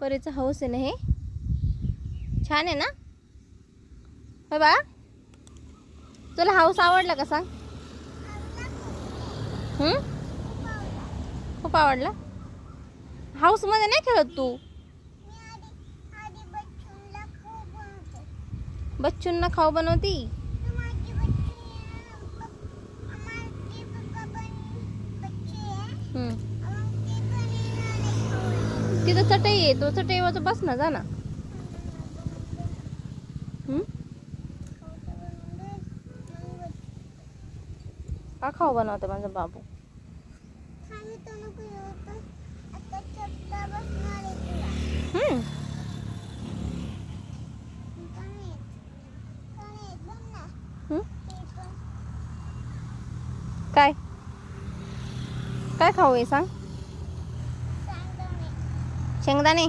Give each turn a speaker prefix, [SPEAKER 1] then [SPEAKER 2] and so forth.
[SPEAKER 1] परीचा house आहे ना हे, छान आहे ना? होय बाळा, तुला हाऊस आवडला का सांग? खूप आवडला. हाऊस मध्ये नाही खेळत तू? बच्चूंना खाऊ बनवती. तिथं चटई आहे, तो चटईवर बस ना, जा ना. का खाऊ बनवते माझा बाबू? काय काय खाऊ आहे सांग? शेंगदाणे.